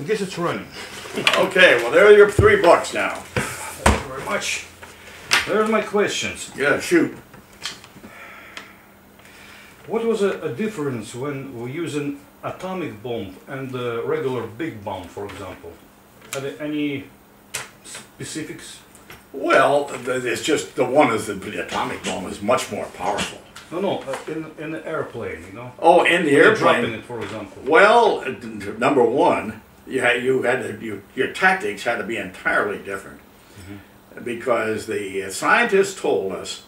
I guess it's running. Okay, well there are your 3 books now. Thank you very much. There's my questions. Yeah, shoot. What was a difference when we use an atomic bomb and a regular big bomb, for example? Are there any specifics? Well, it's just the one is the atomic bomb is much more powerful. No, in the airplane, you know. Oh, in the airplane. Dropping it, for example. Well, number one, your tactics had to be entirely different, because the scientists told us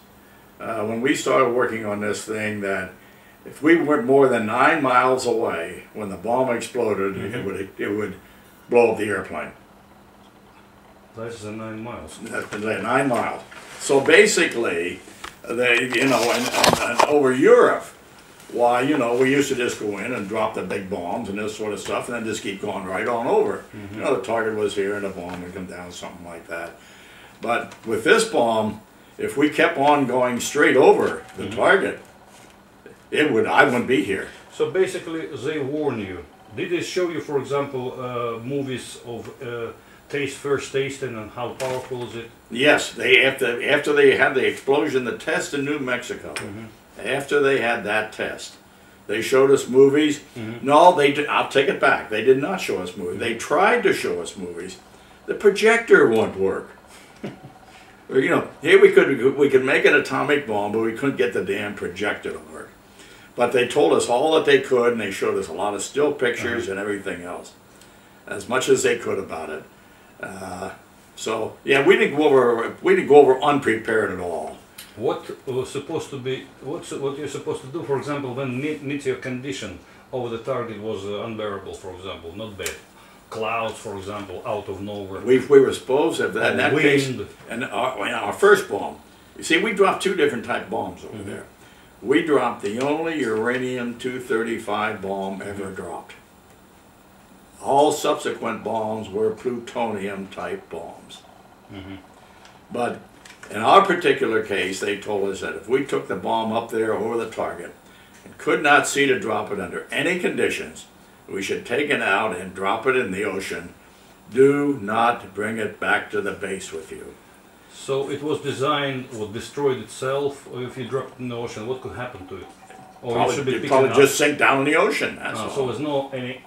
when we started working on this thing that if we went more than 9 miles away when the bomb exploded, it would blow up the airplane. That's 9 miles. That's 9 miles. So basically, and over Europe, why, we used to just go in and drop the big bombs and this sort of stuff, and then just keep going right on over. The target was here, and the bomb would come down, something like that. But with this bomb, if we kept on going straight over the target, I wouldn't be here. So basically, they warn you. Did they show you, for example, movies of first tasting and how powerful is it? Yes, after they had the explosion, the test in New Mexico. After they had that test, they showed us movies. No, I'll take it back. They did not show us movies. They tried to show us movies. The projector wouldn't work. Here we could make an atomic bomb, but we couldn't get the damn projector to work. But they told us all that they could, and they showed us a lot of still pictures and everything else, as much as they could about it. So yeah, we didn't go over unprepared at all. What was supposed to be? What you're supposed to do? For example, when meteor condition over the target was unbearable. For example, not bad. Clouds, for example, out of nowhere. We were supposed to, in that wind. case, and our first bomb. You see, we dropped 2 different type bombs over there. We dropped the only uranium-235 bomb ever dropped. All subsequent bombs were plutonium-type bombs. But in our particular case, they told us that if we took the bomb up there over the target and could not see to drop it under any conditions, we should take it out and drop it in the ocean. Do not bring it back to the base with you. So it was designed or destroyed itself, or if you dropped it in the ocean, what could happen to it? Or It'd probably just sink down in the ocean. That's all. So there's no any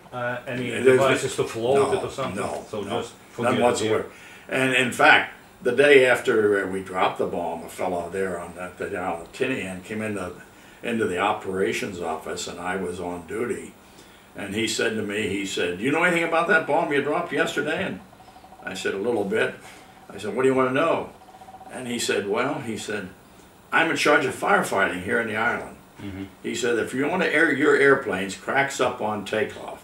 devices to float it or something? No, so no, just none whatsoever. And in fact, the day after we dropped the bomb, a fellow there on the Tinian came into the operations office, and I was on duty. And he said to me, do you know anything about that bomb you dropped yesterday? And I said, a little bit. I said, what do you want to know? And he said, I'm in charge of firefighting here in the island. He said, if you want to air your airplanes cracks up on takeoff,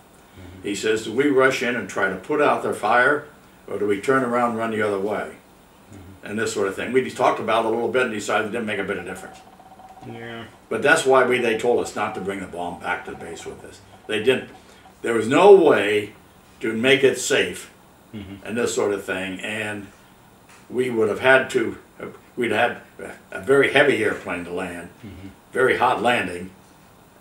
he says, do we rush in and try to put out their fire, or do we turn around and run the other way? And this sort of thing. We talked about it a little bit and decided it didn't make a bit of difference. Yeah. But that's why they told us not to bring the bomb back to the base with us. They didn't. There was no way to make it safe and this sort of thing, and we would have had to, we'd had a very heavy airplane to land, very hot landing,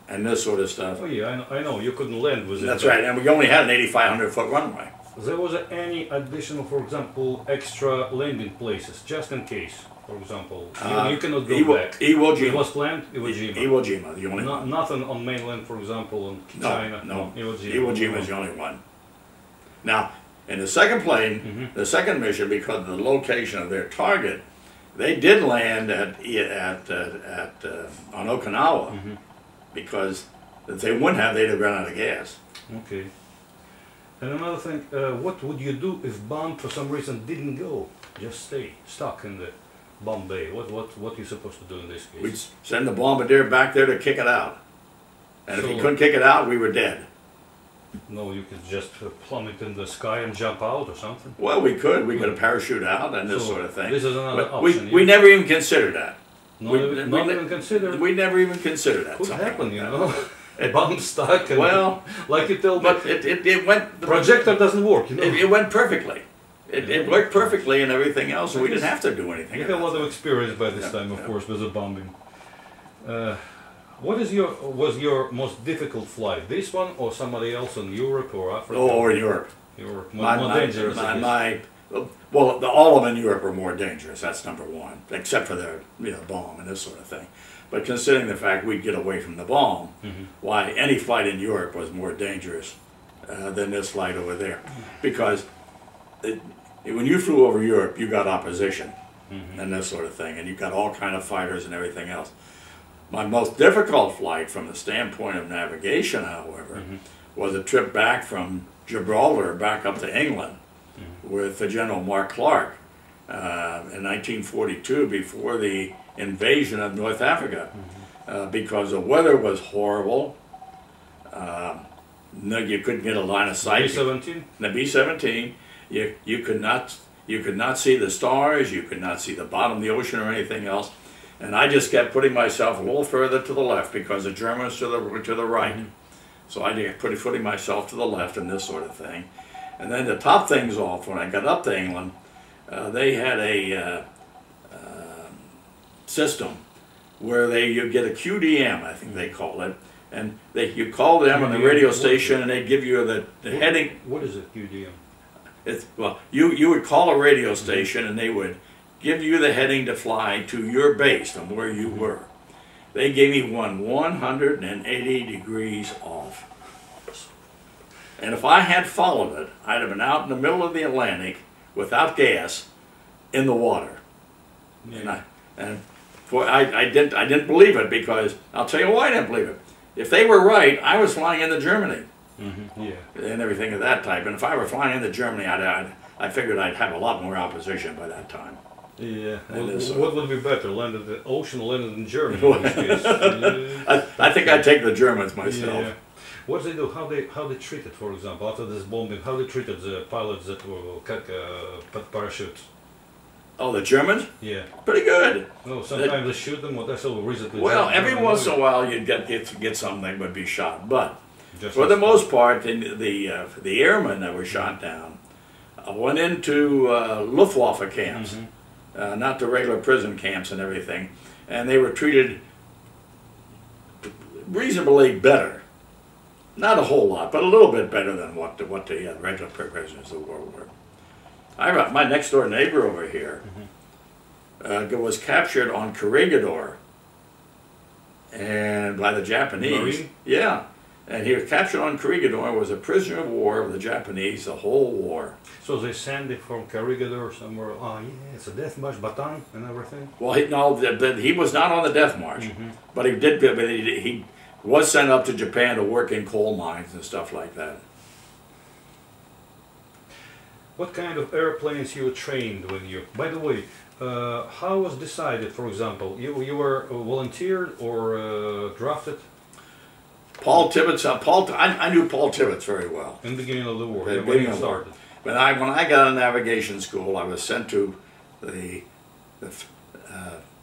and this sort of stuff. Oh yeah, I know, you couldn't land with it. That's right, and we only had an 8,500-foot runway. There was any additional, for example, extra landing places, just in case, for example. You cannot go back. Iwo Jima. It was planned, Iwo Jima. Iwo Jima, the only one. Nothing on mainland, for example, in China. No, Iwo Jima. Iwo Jima is the only one. Now, in the second plane, the second mission, because of the location of their target, they did land on Okinawa, because if they wouldn't have, they'd have run out of gas. Okay. And another thing, what would you do if bomb for some reason didn't go? Just stay stuck in the bomb bay. What are you supposed to do in this case? We'd send the bombardier back there to kick it out. And if he couldn't kick it out, we were dead. No, you could just plummet in the sky and jump out or something? Well, we could. We could parachute out and this sort of thing. This is another but option. we never even considered that. Not even considered? We never even considered that. Could happen, you know. A bomb stuck. And well, like you told me. But it went. The projector doesn't work, you know. It went perfectly. It worked perfectly and everything else, and we didn't have to do anything. You have a lot of experience by this time, of course, with the bombing. What was your most difficult flight? This one or somebody else in Europe or Africa? Oh, or in Europe. You were more dangerous. Well, all of them in Europe were more dangerous. That's number one, except for the bomb and this sort of thing. But considering the fact we'd get away from the bomb, why any flight in Europe was more dangerous than this flight over there, because when you flew over Europe, you got opposition and this sort of thing, and you got all kind of fighters and everything else. My most difficult flight from the standpoint of navigation, however, was a trip back from Gibraltar back up to England with General Mark Clark in 1942, before the invasion of North Africa, because the weather was horrible. No, you couldn't get a line of sight. B-17? The B-17, you could not see the stars, you could not see the bottom of the ocean or anything else. And I just kept putting myself a little further to the left because the Germans were to the right. So I kept putting myself to the left and this sort of thing. And then to top things off, when I got up to England, they had a system where you get a QDM, I think they call it, and you call them on the radio station and they give you the heading. What is a QDM? Well, you would call a radio station and they would give you the heading to fly to your base from where you were. They gave me one 180 degrees off. And if I had followed it, I'd have been out in the middle of the Atlantic without gas in the water. Yeah. I didn't believe it, because I'll tell you why I didn't believe it. If they were right, I was flying into Germany. And everything of that type. And if I were flying into Germany, I figured I'd have a lot more opposition by that time. Yeah. What would be better, landed in the ocean or landed in Germany? I think I'd take the Germans myself. Yeah. What they do? How they treated, for example, after this bombing? How they treated the pilots that were parachutes? Oh, the Germans? Yeah. Pretty good. No, sometimes they shoot them. That's all recently. Well, every once in a while you'd get something that would be shot, but for the most part, the airmen that were shot down went into Luftwaffe camps, not the regular prison camps and everything, and they were treated reasonably better. Not a whole lot, but a little bit better than what the regular prisoners of war were. My next door neighbor over here was captured on Corregidor, and by the Japanese. Marine? Yeah, and he was captured on Corregidor, was a prisoner of war of the Japanese the whole war. So they sent it from Corregidor somewhere. Oh yeah, it's a death march, Bataan and everything. Well, he was not on the death march, but he was sent up to Japan to work in coal mines and stuff like that. What kind of airplanes you trained when you? By the way, how was decided? For example, you were volunteered or drafted? Paul Tibbets. I knew Paul Tibbets very well. In the beginning of the war, when you started. When I got out of navigation school, I was sent to the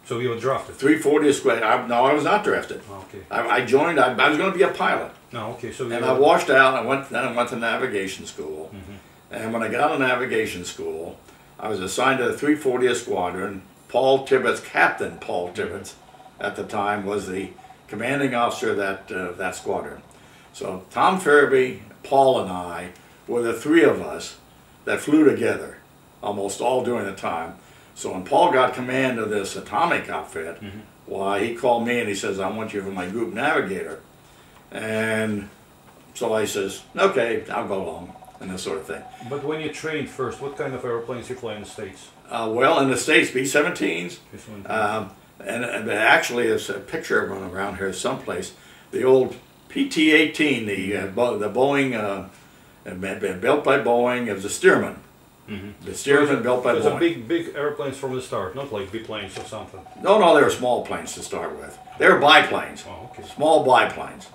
so you were drafted? 340th Squad. No, I was not drafted. Okay. I joined. I was going to be a pilot. No, okay. So and I washed out. Then I went to navigation school. And when I got out of navigation school, I was assigned to the 340th Squadron. Paul Tibbets, Captain Paul Tibbets, at the time, was the commanding officer of that squadron. So Tom Ferebee, Paul, and I were the three of us that flew together, almost all during the time. So when Paul got command of this atomic outfit, why, he called me and he says, "I want you for my group navigator." And so I says, "Okay, I'll go along," and this sort of thing. But when you trained first, what kind of airplanes you fly in the States? Well, in the States, B-17s. And actually, there's a picture of one around here someplace. The old PT-18, the Boeing, built by Boeing. It was a Stearman. The Stearman built by Boeing. So big airplanes from the start, not like biplanes or something. No, they were small planes to start with. They were biplanes. Oh, okay. Small biplanes.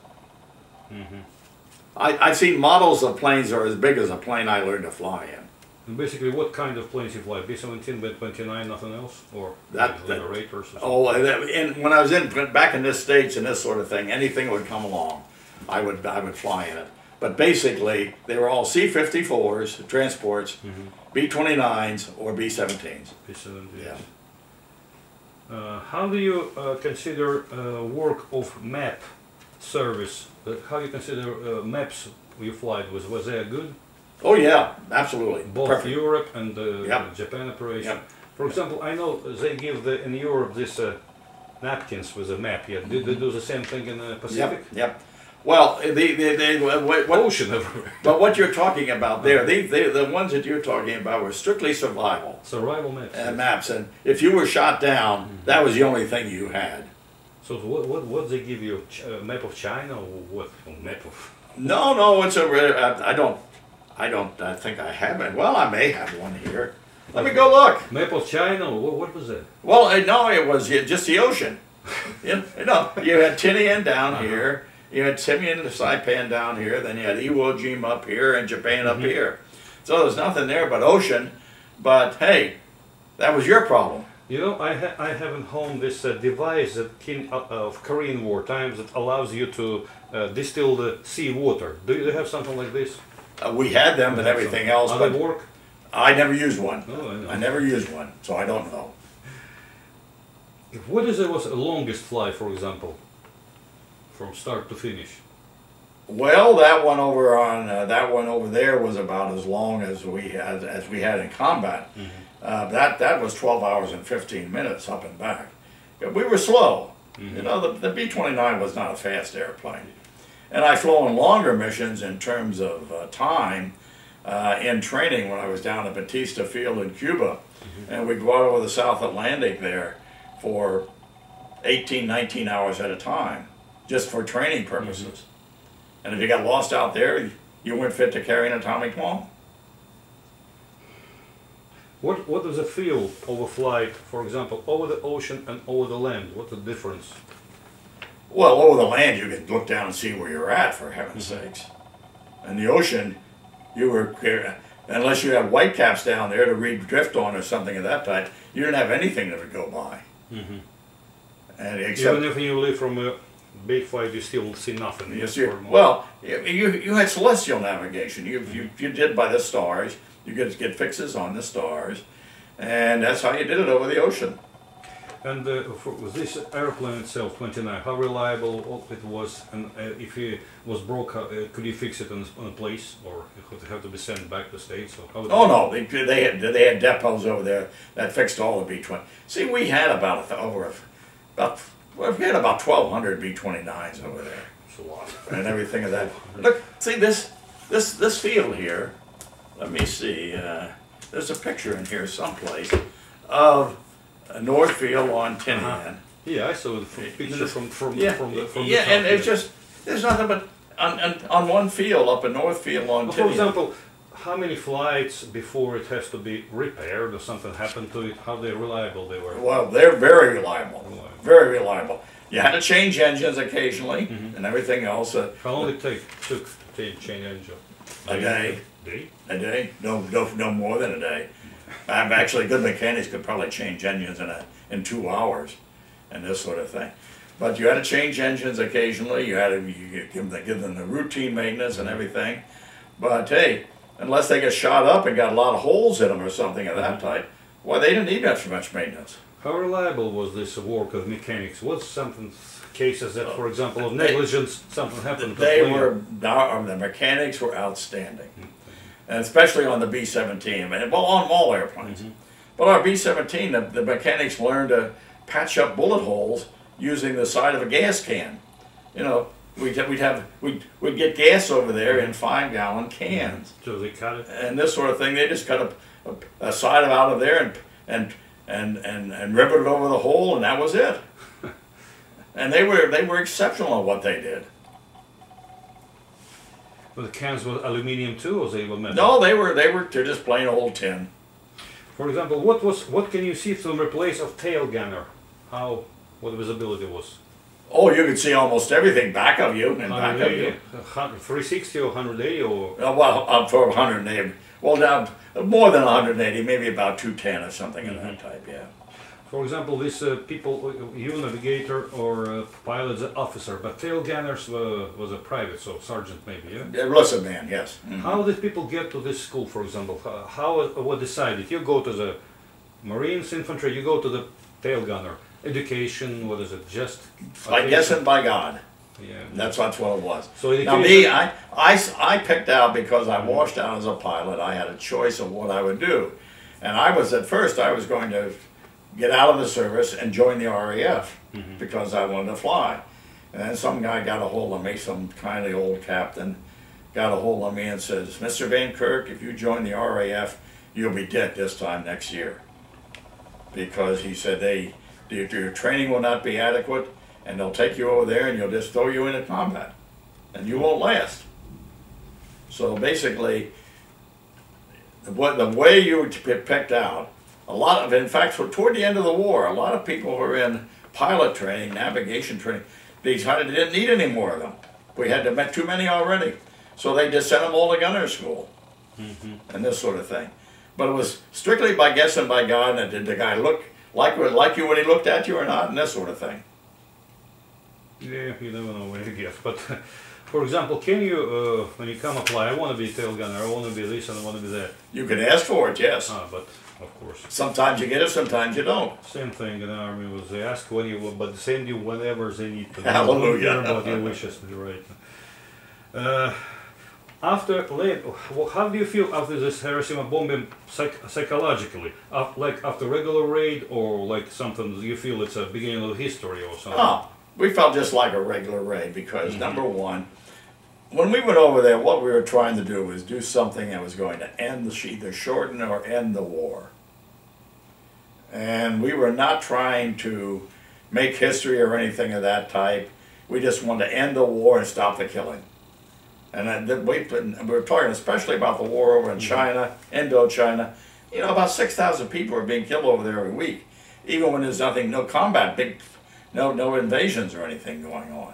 I've seen models of planes that are as big as a plane I learned to fly in. And basically, what kind of planes you fly? B-17, B-29, nothing else, or Raptors or something? Oh, and when I was back in the States and this sort of thing, anything that would come along, I would fly in it. But basically, they were all C-54s, transports, B-29s, or B-17s. B-17s. Yeah. How do you consider work of map service? How do you consider maps you fly with? Was they good? Oh yeah, absolutely. Both Perfect. Europe and Yep. Japan operation. Yep. For example, I know they give in Europe this napkins with a map. Yeah, do they do the same thing in the Pacific? Yep. Yep. Well, what Ocean everywhere. but what you're talking about there, the ones that you're talking about were strictly survival Survival maps. maps, and if you were shot down, that was the only thing you had. So what they give you? A map of China or what? A map of No, it's a. I think I have it. Well, I may have one here. Let me go look. map of China? What was that? Well, no, it was just the ocean. You had Tinian down here. You had Tinian and Saipan down here. Then you had Iwo Jima up here and Japan up here. So there's nothing there but ocean. But hey, that was your problem. You know, I have at home this device that of Korean War times that allows you to distill the sea water. Do you have something like this? We had them and everything else, How but they work? I never used one. Oh, I know. I never used one, so I don't know. What is the longest flight, for example, from start to finish? Well, that one over there was about as long as we had in combat. That was 12 hours and 15 minutes up and back. But we were slow. You know, the B-29 was not a fast airplane. And I've flown longer missions in terms of time in training when I was down at Batista Field in Cuba. And we'd go out over the South Atlantic there for 18, 19 hours at a time, just for training purposes. And if you got lost out there, you weren't fit to carry an atomic bomb. What is the feel of a flight, for example, over the ocean and over the land? What's the difference? Well, over the land, you could look down and see where you're at, for heaven's sakes. And the ocean, you were, unless you had whitecaps down there to read drift on or something of that type, you didn't have anything that would go by. And except, even if you live from a big flight, you still see nothing. Yes, well, you had celestial navigation. You did by the stars. You could get fixes on the stars, and that's how you did it over the ocean. And was this airplane itself, 29, how reliable it was, and if it was broke, could you fix it on a place, or it would have to be sent back to the States? Or how Oh no, they had depots over there that fixed all the B-20. See, we had about 1,200 B-29s over there, It's a lot. and everything of that. Look, see this field here. Let me see. There's a picture in here someplace of Northfield on Tinian. Yeah, I saw it from the And it's just there's nothing but on one field up in Northfield on For Tinian. example, how many flights before it has to be repaired or something happened to it? How reliable they were? Well, they're very reliable. Very reliable. You had to change engines occasionally and everything else. How long did it took to change engine? A day. A day? No more than a day. Actually, good mechanics could probably change engines in 2 hours and this sort of thing. But you had to change engines occasionally. You had to give them the routine maintenance and everything. But hey, unless they get shot up and got a lot of holes in them or something of that type, well, they didn't need much maintenance. How reliable was this work of mechanics? What's something cases that, for example, of negligence, something happened? The mechanics were outstanding. And especially on the B-17, well, on all airplanes. But our B-17, the mechanics learned to patch up bullet holes using the side of a gas can. You know, we'd get gas over there in 5-gallon cans. So they cut it? And this sort of thing, they just cut a side out of there and riveted over the hole, and that was it. And they were exceptional at what they did. But the cans were aluminium too, or they were metal? No, they're just plain old tin. For example, what can you see from replace of tail gunner? What the visibility was? Oh, you could see almost everything back of you and back of you. 360 or 180 or? Well, up for 180. Well, now more than 180, maybe about 210 or something of that type. Yeah. For example, these people, you navigator or pilot's an officer, but tail gunners was a private, so sergeant maybe, yeah? Enlisted man, yes. How did people get to this school, for example? What decided? You go to the Marines, infantry, you go to the tail gunner. Education, what is it, just? By guess and by God. Yeah. That's what it was. So in the Now case me, I picked out because I washed out as a pilot. I had a choice of what I would do, and at first I was going to get out of the service and join the RAF because I wanted to fly. And then some guy got a hold of me, some kindly old captain, got a hold of me and says, "Mr. Van Kirk, if you join the RAF, you'll be dead this time next year." Because he said your training will not be adequate, and they'll take you over there and you'll just throw you into combat, and you won't last. So basically, the way you were picked out, in fact, toward the end of the war, a lot of people who were in pilot training, navigation training, they didn't need any more of them. We had met too many already. So they just sent them all to gunner school and this sort of thing. But it was strictly by guess and by God, and did the guy look like you when he looked at you or not, and this sort of thing. Yeah, you never know when you get. But for example, can you, when you come apply, I want to be tail gunner, I want to be this, and I want to be that. You can ask for it, yes. But of course. Sometimes you get it, sometimes you don't. Same thing in the army was they ask when you, but send you whenever they need to. Hallelujah. Don't care about your wishes, right? How do you feel after this Hiroshima bombing psychologically? Like after regular raid, or like something you feel it's a beginning of history or something? Oh, we felt just like a regular raid because number one, when we went over there, what we were trying to do was do something that was going to either shorten or end the war. And we were not trying to make history or anything of that type. We just wanted to end the war and stop the killing. And we were talking especially about the war over in China, Indochina. You know, about 6,000 people are being killed over there every week, even when there's no combat, no invasions or anything going on.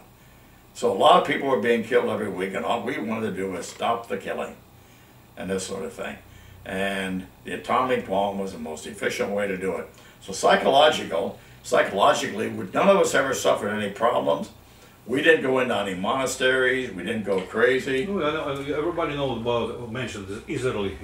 So a lot of people were being killed every week, and all we wanted to do was stop the killing and this sort of thing. And the atomic bomb was the most efficient way to do it. So psychologically, none of us ever suffered any problems. We didn't go into any monasteries. We didn't go crazy. Everybody knows about, mentioned Israeli,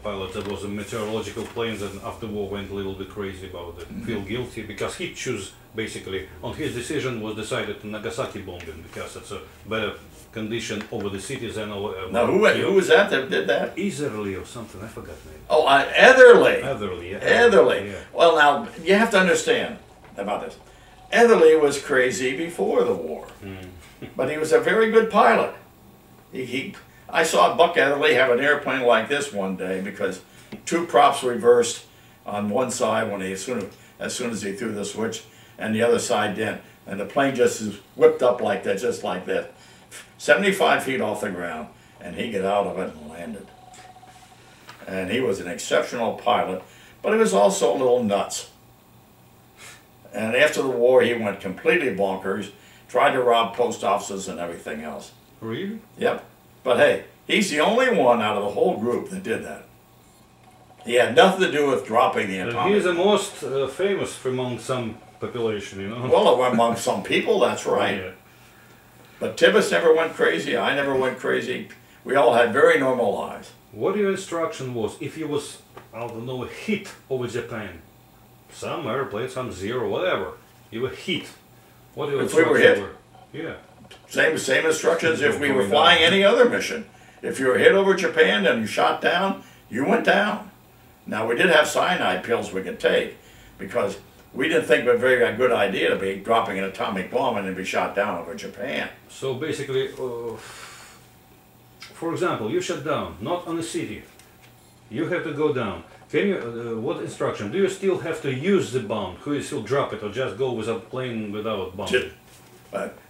pilots that was a meteorological planes, and after war went a little bit crazy about it. Feel guilty because he chose, basically, on his decision was decided to Nagasaki bombing because it's a better condition over the cities than over. Now, who was that did that? Israeli or something, I forgot the name. Oh, Etherly. Etherly, yeah. Etherly. Yeah. Well, now, you have to understand about this. Etherly was crazy before the war, but he was a very good pilot. I saw Buck Etherly have an airplane like this one day because two props reversed on one side as soon as he threw the switch, and the other side didn't. And the plane just whipped up like that, just like that, 75 feet off the ground, and he got out of it and landed. And he was an exceptional pilot, but he was also a little nuts. And after the war, he went completely bonkers, tried to rob post offices and everything else. Really? Yep. But hey, he's the only one out of the whole group that did that. He had nothing to do with dropping the atomic. He's the most famous among some population, Well, among some people, that's right. Yeah. But Tibbetts never went crazy. I never went crazy. We all had very normal lives. What your instruction was if you was, I don't know, hit over Japan? Some airplane, some zero, whatever. You were hit. What your if we were hit? Yeah. Same instructions if we were flying any other mission. If you were hit over Japan and you shot down, you went down. Now, we did have cyanide pills we could take because we didn't think it was a very good idea to be dropping an atomic bomb and then be shot down over Japan. So basically, for example, you shut down, not on a city. You have to go down. Can you, what instruction? Do you still have to use the bomb? Could you still drop it or just go with a plane without bomb?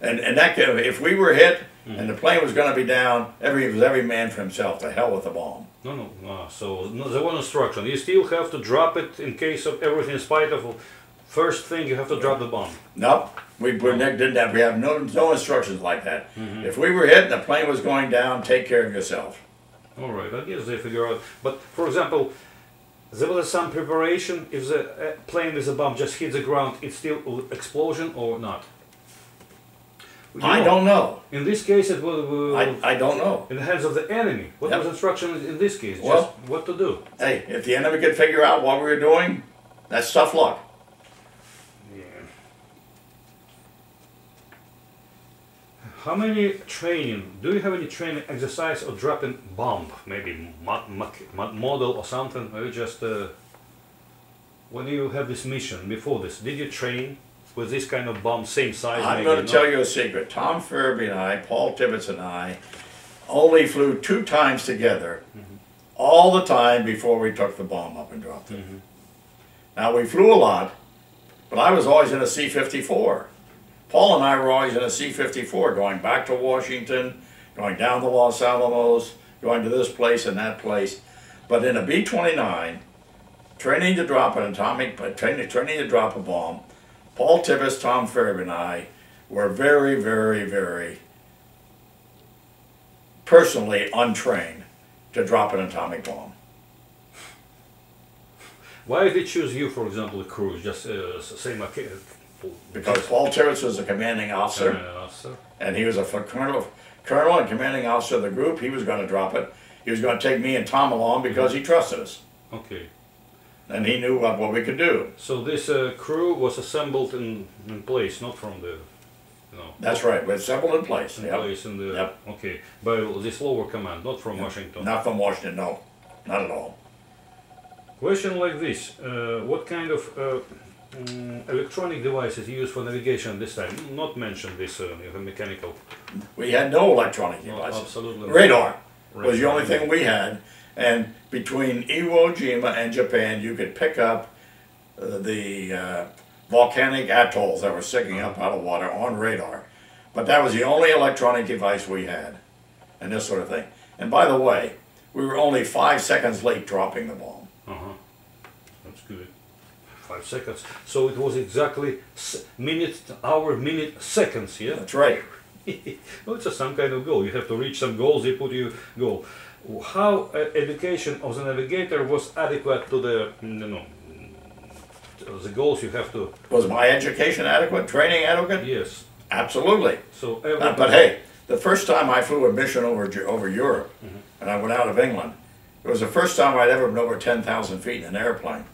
And that if we were hit and the plane was going to be down, every man for himself. To hell with the bomb. No. So the one instruction. You still have to drop it in case of everything. In spite of first thing, you have to drop the bomb. Nope. We didn't have. We have no instructions like that. If we were hit and the plane was going down, take care of yourself. All right. I guess they figure out. But for example, there was some preparation. If the plane with a bomb just hits the ground, it's still explosion or not? I don't know. In this case, it was. I don't know. In the hands of the enemy. What was instruction in this case? Well, just what to do. Hey, if the enemy could figure out what we were doing, that's tough luck. Yeah. How many training? Do you have any training exercise or dropping bomb? Maybe model or something? Or you just when you have this mission before this, did you train with this kind of bomb, same size? I'm going to tell you a secret. Tom Ferebee and I, Paul Tibbets and I, only flew 2 times together, all the time before we took the bomb up and dropped it. Now we flew a lot, but I was always in a C-54. Paul and I were always in a C-54, going back to Washington, going down to Los Alamos, going to this place and that place. But in a B-29, training to drop an training to drop a bomb, Paul Tibbets, Tom Ferebee, and I were very, very, very personally untrained to drop an atomic bomb. Why did they choose you, for example, a crew? Just same. Because Paul Tibbets was the commanding officer, and he was a colonel and commanding officer of the group. He was going to drop it. He was going to take me and Tom along because he trusted us. Okay. And he knew what we could do. So this crew was assembled in place, not from the, That's right. We're assembled in place. Okay, by this lower command, not from Washington. Not from Washington, no, not at all. Question like this: what kind of electronic devices used for navigation this time? Not mention this mechanical. We had no electronic devices. Absolutely. Radar was the only thing we had. And between Iwo Jima and Japan, you could pick up the volcanic atolls that were sticking up out of water on radar. But that was the only electronic device we had, and this sort of thing. And by the way, we were only 5 seconds late dropping the bomb. That's good. 5 seconds. So it was exactly minute, hour, minute, seconds, yeah? That's right. Well, it's just some kind of goal. You have to reach some goals, they put you goal. How education of the navigator was adequate to the, the goals you have to... Was my education adequate? Training adequate? Yes. Absolutely. So, but hey, the first time I flew a mission over Europe, and I went out of England, it was the first time I'd ever been over 10,000 feet in an airplane.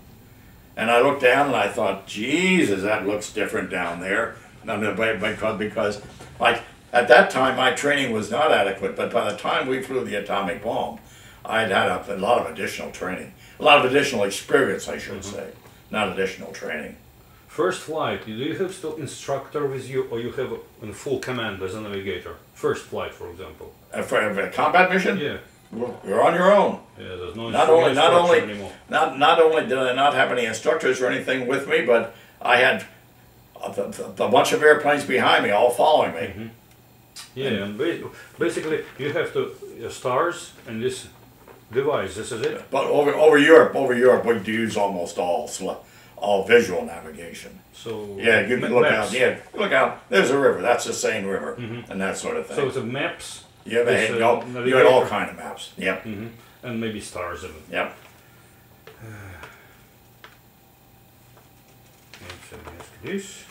And I looked down and I thought, Jesus, that looks different down there. Because, like, at that time, my training was not adequate, but by the time we flew the atomic bomb, I'd had a lot of additional training. A lot of additional experience, I should say, not additional training. First flight, do you have still instructor with you, or you have a full command as a navigator? First flight, for example. For a combat mission? Yeah. You're on your own. Yeah, there's no not only did I not have any instructors or anything with me, but I had a bunch of airplanes behind me, all following me. Yeah, and basically you have to stars and this device. This is it. But over Europe, we use almost all visual navigation. So yeah, you can look out. Yeah, look out. There's a river. That's the Seine River, and that sort of thing. So it's a maps. You had all kind of maps. Yep. And maybe stars in it. Yep. This.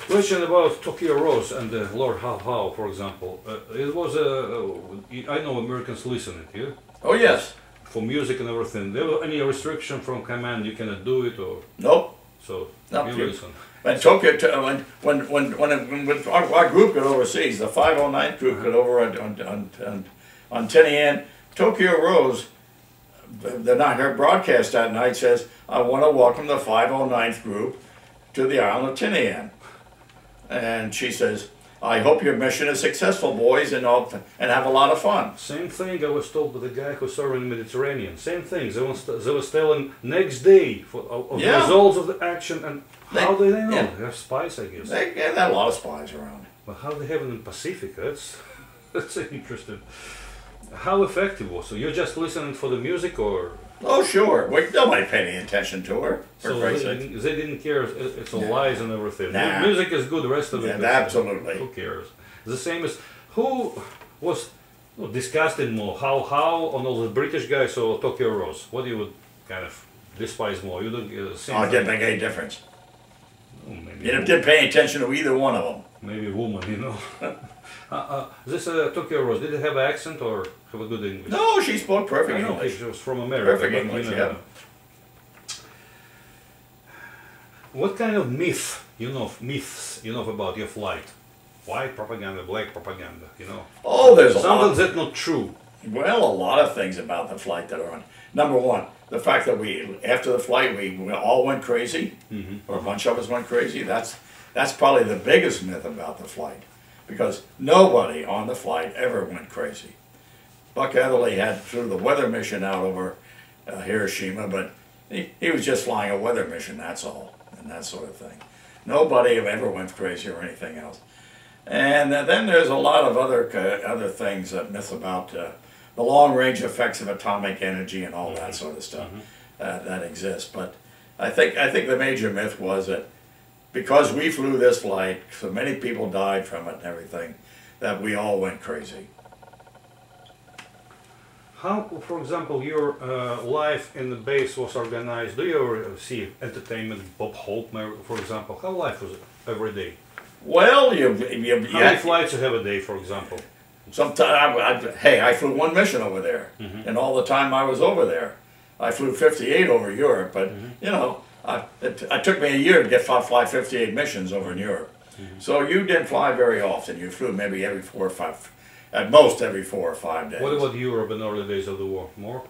Question about Tokyo Rose and Lord How, for example. It was I know Americans listen it, yeah? Oh yes. For music and everything. There was any restriction from command? You cannot do it, or nope. So nope. you listen. When Tokyo, when our group got overseas, the 509th group got over on Tinian, Tokyo Rose, the night her broadcast that night says, "I want to welcome the 509th group to the island of Tinian." And she says, "I hope your mission is successful, boys, and have a lot of fun." Same thing I was told by the guy who served in the Mediterranean. Same thing. They was telling next day of the results of the action, and how do they know? Yeah. They have spies, I guess. They had a lot of spies around. But how they have it in the Pacific? That's interesting. How effective was it? So you're just listening for the music, or? Oh sure, nobody paid any attention to her. So they didn't care. It's all lies and everything. Nah. Music is good. The rest of it, absolutely. Who cares? The same as who was disgusted more. How on all the British guys or Tokyo Rose? What do you would kind of despise more? You don't. It didn't make any difference. Oh, maybe you didn't pay attention to either one of them. Maybe a woman, This Tokyo Rose, did it have an accent or have a good English? No, she spoke perfect English. She was from America. Perfect English, yeah. What kind of myth myths, about your flight. White propaganda, black propaganda, Oh, there's a Something lot. that's not true. Well, a lot of things about the flight that are on. Number one, the fact that after the flight, we all went crazy, or a bunch of us went crazy. That's probably the biggest myth about the flight, because nobody on the flight ever went crazy. Buck Etherly flew the weather mission out over Hiroshima, but he was just flying a weather mission, that's all, and that sort of thing. Nobody ever went crazy or anything else. And then there's a lot of other things, myths about the long-range effects of atomic energy and all that sort of stuff that exists. But I think the major myth was that because we flew this flight, so many people died from it and everything, that we all went crazy. How, for example, your life in the base was organized? Do you ever see entertainment, Bob Hope, for example? How life was every day? Well, How many flights you have a day, for example? Hey, I flew one mission over there, and all the time I was over there, I flew 58 over Europe. But it took me a year to fly 58 missions over in Europe. So you didn't fly very often. You flew maybe every 4 or 5, at most every 4 or 5 days. What about Europe in the early days of the war? More?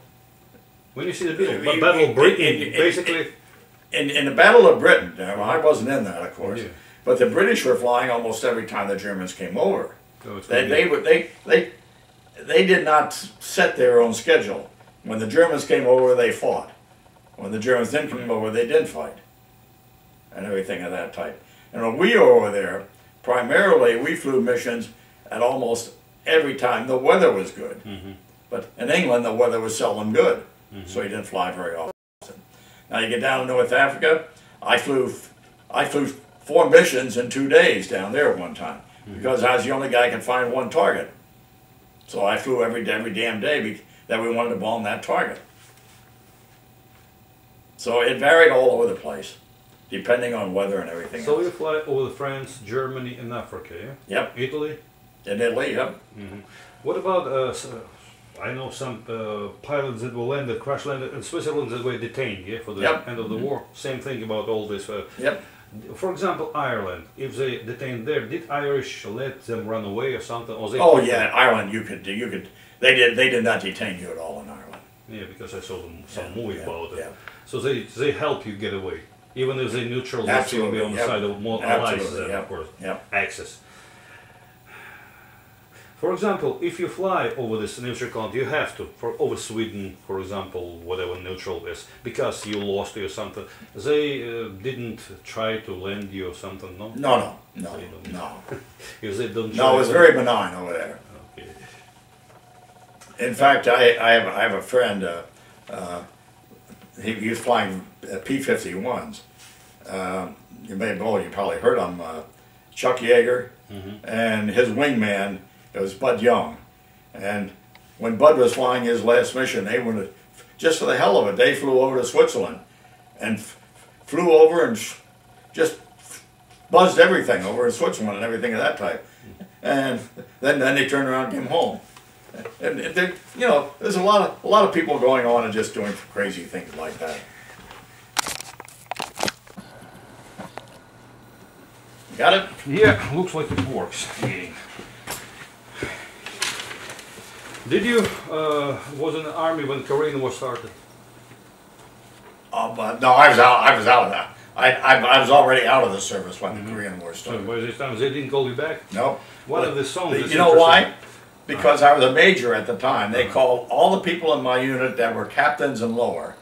When you see the Battle of Britain, basically. In the Battle of Britain, I wasn't in that, of course. Yeah. But the British were flying almost every time the Germans came over. So They did not set their own schedule. When the Germans came over, they fought. When the Germans didn't come over, they didn't fight. And everything of that type. And when we were over there, primarily we flew missions at almost every time the weather was good. But in England, the weather was seldom good. So you didn't fly very often. Now you get down to North Africa, I flew 4 missions in 2 days down there at one time, because I was the only guy who could find one target. So I flew every damn day that we wanted to bomb that target. So it varied all over the place, depending on weather and everything So else. you fly over France, Germany, and Africa, yeah? Yep. Italy? In Italy, yep. What about, I know some pilots that will crash landed in Switzerland that were detained, yeah, for the end of the war. Same thing about all this. Yep. For example, Ireland, if they detained there, did Irish let them run away or something? Or they Ireland, you could, they did not detain you at all in Ireland. Yeah, because I saw some movie about it. Yeah. So they help you get away, even if they neutral, they still be on the side of more allies, of course, access. For example, if you fly over this neutral continent, you have to, over Sweden, for example, whatever neutral is, because you lost or something. They didn't try to land you or something, no? No. Because they don't. No, it was very benign over there. Okay. In fact, I have a friend. He was flying P-51s. You probably heard him, Chuck Yeager, and his wingman. It was Bud Young, and when Bud was flying his last mission, they went just for the hell of it. They flew over to Switzerland, and flew over and just buzzed everything over in Switzerland and everything of that type. And then they turned around and came home. And there's a lot of people going on and just doing crazy things like that. Got it? Yeah, looks like it works. Did you was in the army when Korean War started? But no, I was out of that. I was already out of the service when the Korean War started. So by this time they didn't call you back? No. One of the songs. You know why? Because I was a major at the time. They called all the people in my unit that were captains and lower.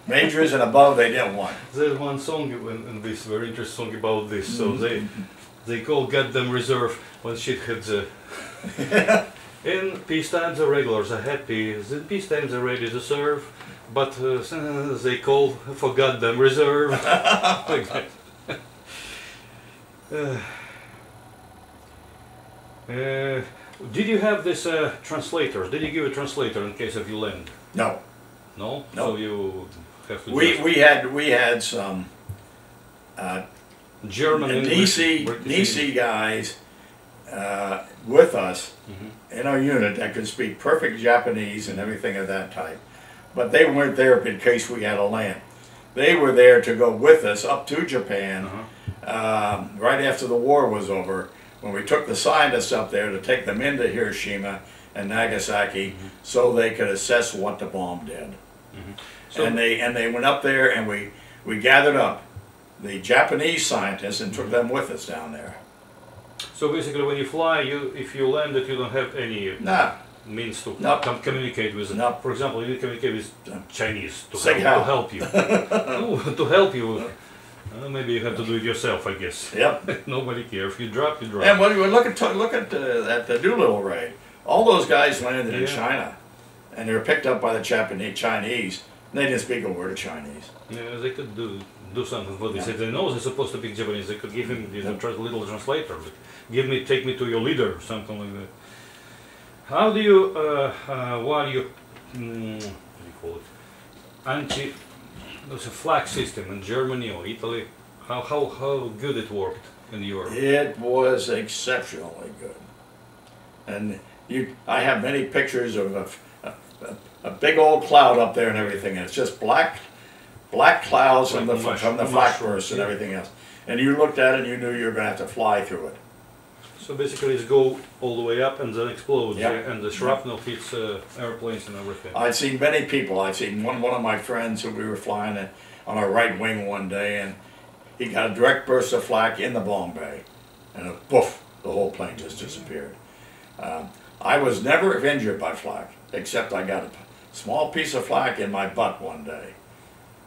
Majors and above, they didn't want. There's one song in this very interesting song about this. So they call "Goddamn Reserve" when shit hits. In peace times the regulars are happy. In peace times they're ready to serve, but they call for "Goddamn Reserve." Like that. Did you have this translator? Did you give a translator in case of you land? No. No. No. So you have to. We had some German DC guys with us in our unit that could speak perfect Japanese and everything of that type, but they weren't there in case we had to land. They were there to go with us up to Japan right after the war was over, when we took the scientists up there to take them into Hiroshima and Nagasaki so they could assess what the bomb did. So, and they went up there, and we gathered up the Japanese scientists and took them with us down there. So basically, when you fly, if you land it, you don't have any means to communicate with them. For example, you communicate with Chinese to help you. To help you. Maybe you have to do it yourself, I guess. Yep. Nobody cares. If you drop, you drop. And when you look at the Doolittle raid, all those guys landed in China, and they were picked up by the Chinese. And they didn't speak a word of Chinese. Yeah, they could do something for this. If they know they're supposed to speak Japanese, they could give him a little translator. Take me to your leader, something like that. How do you, what do you call it? There's a flag system in Germany or Italy. How good it worked in Europe? It was exceptionally good, and I have many pictures of a big old cloud up there and everything, and it's just black clouds from the flak bursts and everything else. And you looked at it and you knew you were going to have to fly through it. So basically it's go all the way up and then explodes, and the shrapnel hits airplanes and everything. I'd seen many people. I'd seen one of my friends who we were flying on our right wing one day, and he got a direct burst of flak in the bomb bay, and poof, the whole plane just disappeared. I was never injured by flak, except I got a small piece of flak in my butt one day,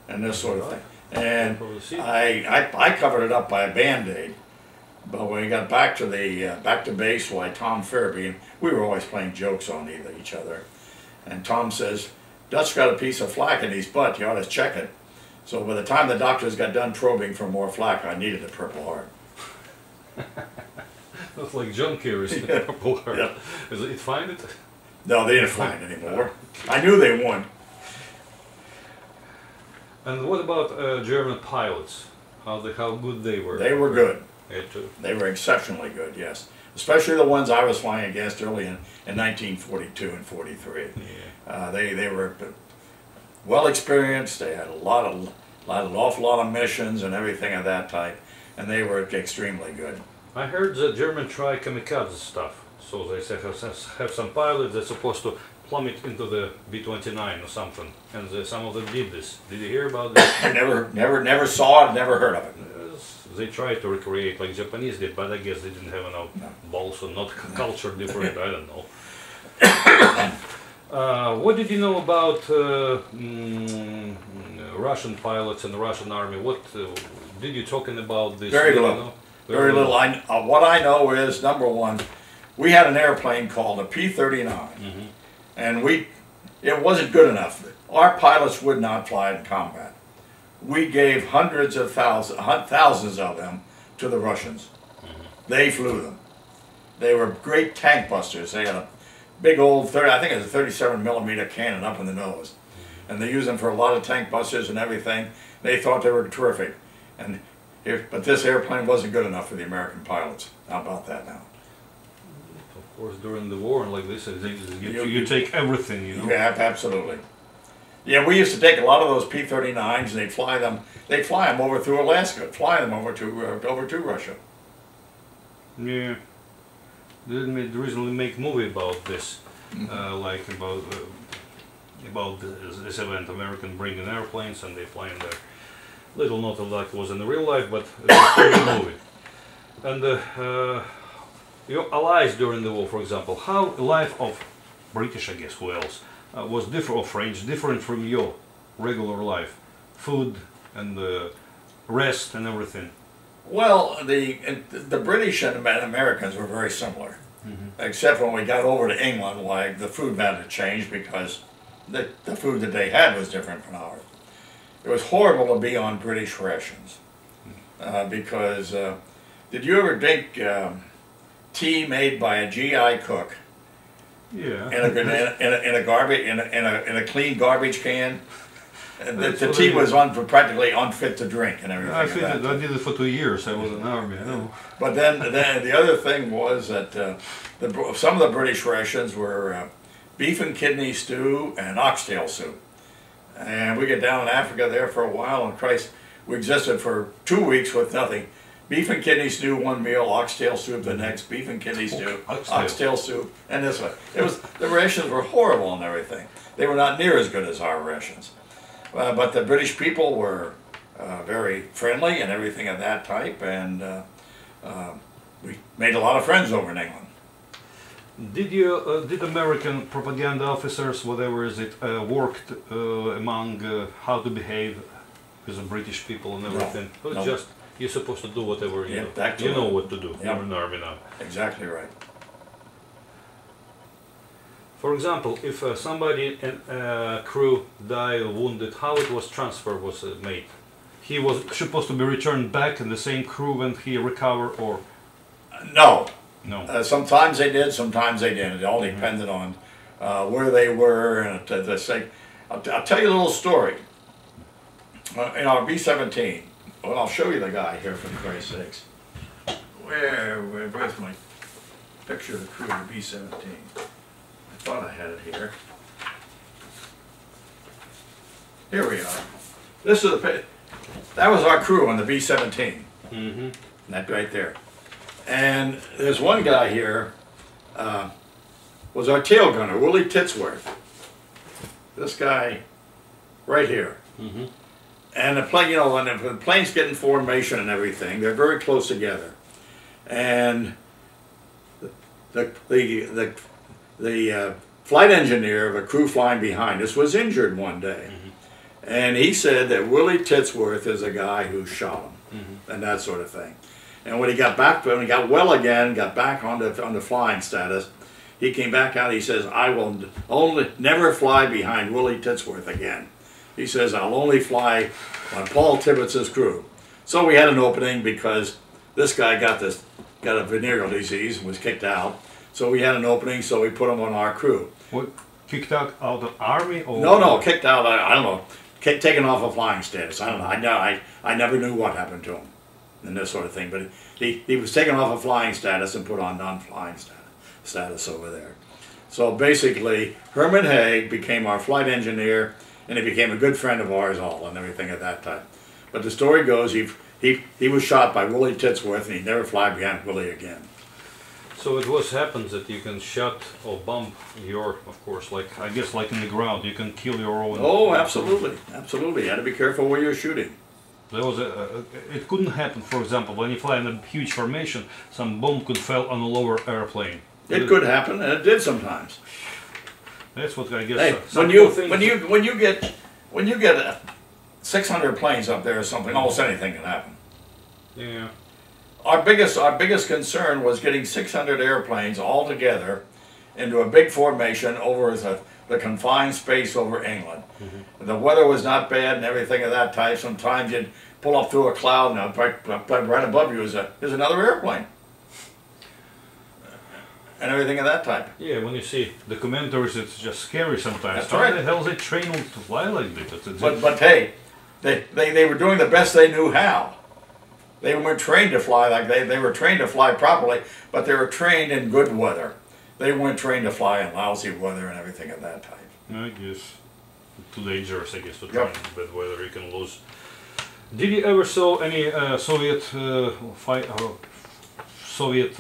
and this sort of thing. And I covered it up by a Band-Aid. But when we got back to base, Tom Fairby, and we were always playing jokes on each other, and Tom says, "Dutch got a piece of flak in his butt. You ought to check it." So by the time the doctors got done probing for more flak, I needed a Purple Heart. That's like John Kerry's Purple Heart. Yep. Is it find it? No, they didn't find it anymore. I knew they won. And what about German pilots? How good they were? They were good. They were exceptionally good, yes. Especially the ones I was flying against early in 1942 and 43. Yeah. They were well experienced. They had an awful lot of missions and everything of that type, and they were extremely good. I heard the German try kamikaze stuff. So they say have some pilots that's supposed to plummet into the B-29 or something, and some of them did this. Did you hear about this? I never saw it, never heard of it. They tried to recreate like Japanese did, but I guess they didn't have enough balls or not culture different. I don't know. What did you know about Russian pilots and the Russian army? What did you talking about this? Very little. Very little. What I know is, number one, we had an airplane called a P-39, and it wasn't good enough. Our pilots would not fly in combat. We gave hundreds of thousands of them to the Russians. They flew them. They were great tank busters. They had a big old, I think it was a 37mm cannon up in the nose. And they used them for a lot of tank busters and everything. They thought they were terrific. But this airplane wasn't good enough for the American pilots. How about that now? Of course, during the war and like this, you take everything, you know? Yeah, absolutely. Yeah, we used to take a lot of those P-39s and they'd fly them over through Alaska, fly them over to Russia. Yeah, they didn't originally make a movie about this, like about this event, American bringing airplanes and they flying there. Little not like it was in the real life, but it was a movie. And your allies during the war, for example, how life of British, I guess, who else? Was different, or French, different from your regular life, food and rest and everything. Well, the British and Americans were very similar, except when we got over to England, like the food pattern changed because the food that they had was different from ours. It was horrible to be on British rations because did you ever drink tea made by a GI cook? Yeah. In a clean garbage can. The tea was practically unfit to drink and everything. I did it for 2 years. I was in the army. I know. But then the other thing was that some of the British rations were beef and kidney stew and oxtail soup. And we get down in Africa there for a while, and Christ, we existed for 2 weeks with nothing. beef and kidney stew one meal, oxtail soup the next, beef and kidney stew, oxtail soup, and this one. It was, the rations were horrible and everything. They were not near as good as our rations. But the British people were very friendly and everything of that type, and we made a lot of friends over in England. Did American propaganda officers, whatever is it, worked among how to behave with the British people and everything? No, no. Just you're supposed to do whatever you know. Back to You know what to do. Yep. You're in the army now. Exactly right. For example, if somebody in crew died or wounded, how it was transfer was made? He was supposed to be returned back in the same crew when he recovered, or No. no? Sometimes they did, sometimes they didn't. It all depended on where they were. And I'll tell you a little story. In our B-17, well, I'll show you the guy here for Christ's sakes. Where's my picture of the crew of the B-17? I thought I had it here. Here we are. This is that was our crew on the B-17. Mm-hmm. That right there. And there's one guy here, was our tail gunner, Willie Titsworth. This guy right here. Mm-hmm. And the plane, you know, when the planes get in formation and everything, they're very close together. And the flight engineer of a crew flying behind us was injured one day. Mm-hmm. And he said that Willie Titsworth is a guy who shot him, mm-hmm. and that sort of thing. And when he got back, when he got well again, got back on the flying status, he came back out. He says, "I will never fly behind Willie Titsworth again." He says, "I'll only fly on Paul Tibbets's crew." So we had an opening because this guy got a venereal disease and was kicked out. So we had an opening, so we put him on our crew. What, kicked out of the army? Or No, kicked out. I don't know. Taken off of flying status. I don't know. I never knew what happened to him and this sort of thing. But he was taken off of flying status and put on non-flying status over there. So basically, Herman Haig became our flight engineer, and he became a good friend of ours all and everything at that time. But the story goes, he was shot by Willie Titsworth, and he'd never fly behind Willie again. So it was happens that you can shot or bump your, of course, like I guess like in the ground, you can kill your own. Oh, absolutely, absolutely. You had to be careful where you're shooting. There was it couldn't happen, for example, when you fly in a huge formation, some bomb could fall on a lower airplane. It could happen, and it did sometimes. That's what I guess. Hey, when you get 600 planes up there or something, almost anything can happen. Yeah. Our biggest concern was getting 600 airplanes all together into a big formation over the confined space over England. Mm-hmm. The weather was not bad and everything of that type. Sometimes you'd pull up through a cloud and right above you is another airplane. And everything of that type. Yeah, when you see documentaries, it's just scary sometimes. That's right. How the hell they train them to fly like this? But hey, they were doing the best they knew how. They weren't trained to fly like they were trained to fly properly, but they were trained in good weather. They weren't trained to fly in lousy weather and everything of that type. I guess too dangerous, I guess, to try in bad weather. You can lose. Did you ever saw any Soviet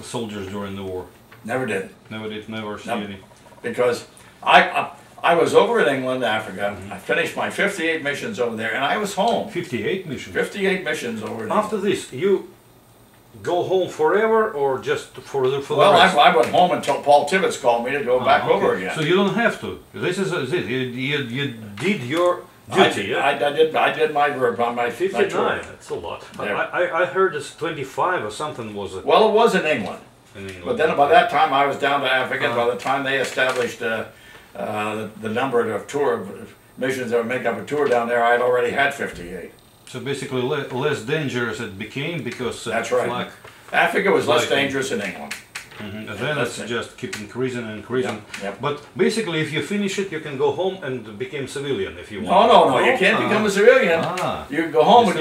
soldiers during the war? Never did. Never see any. Because I was over in England, Africa. Mm-hmm. I finished my 58 missions over there, and I was home. 58 missions? 58 missions over there. After this, you go home forever, or just for the rest? Well, I went home until Paul Tibbets called me to go back over again. So you don't have to. This is it. You did your duty, I did my work on my 59, tour. that's a lot. Yeah. I heard it's 25 or something was it? Well, it was in England. But then by that time I was down to Africa. By the time they established the number of tour missions that would make up a tour down there, I had already had 58. So basically less dangerous it became because that's right. Africa was less dangerous in England. Mm-hmm. And then it's just keep increasing and increasing. Yep. But basically, if you finish it, you can go home and become civilian if you want. No, you can't become a civilian. You can go home and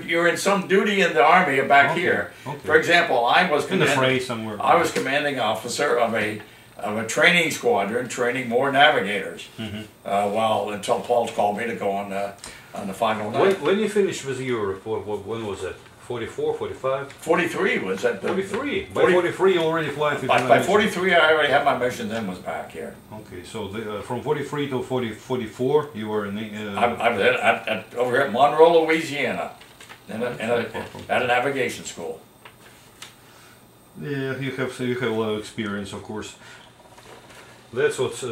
you're in some duty in the army back here. Okay. For example, I was in the fray somewhere. I was commanding officer of a training squadron, training more navigators. Mm-hmm. Until Paul called me to go on the final night. When you finished with Europe, when was that? 44, 45? 43 was at the... 43. By 40 43 you already fly 59 By missions. 43 I already had my mission then was back here. Okay, so from 43 to 44 you were in the... I was over here at Monroe, Louisiana, at a navigation school. Yeah, you have a lot of experience, of course. That's what